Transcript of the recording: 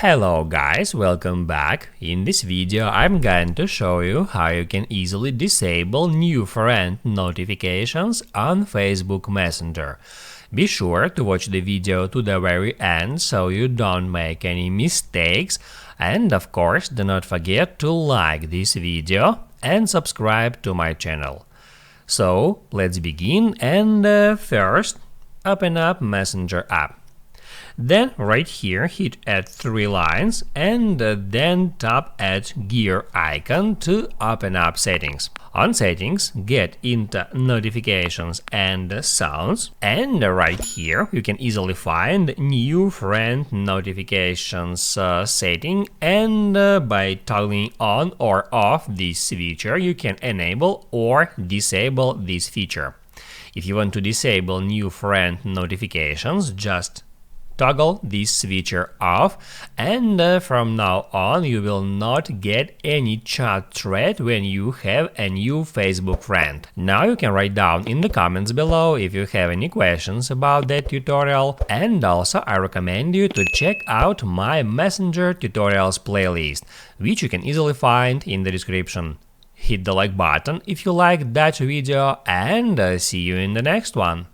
Hello guys, welcome back. In this video I'm going to show you how you can easily disable new friend notifications on Facebook Messenger. Be sure to watch the video to the very end so you don't make any mistakes, and of course do not forget to like this video and subscribe to my channel. So let's begin, and first open up Messenger app. Then right here hit add 3 lines and then tap add gear icon to open up settings. On settings, get into notifications and sounds, and right here you can easily find new friend notifications setting, and by toggling on or off this feature you can enable or disable this feature. If you want to disable new friend notifications, just toggle this feature off, and from now on you will not get any chat thread when you have a new Facebook friend. Now you can write down in the comments below if you have any questions about that tutorial, and also I recommend you to check out my Messenger tutorials playlist, which you can easily find in the description. Hit the like button if you liked that video, and see you in the next one.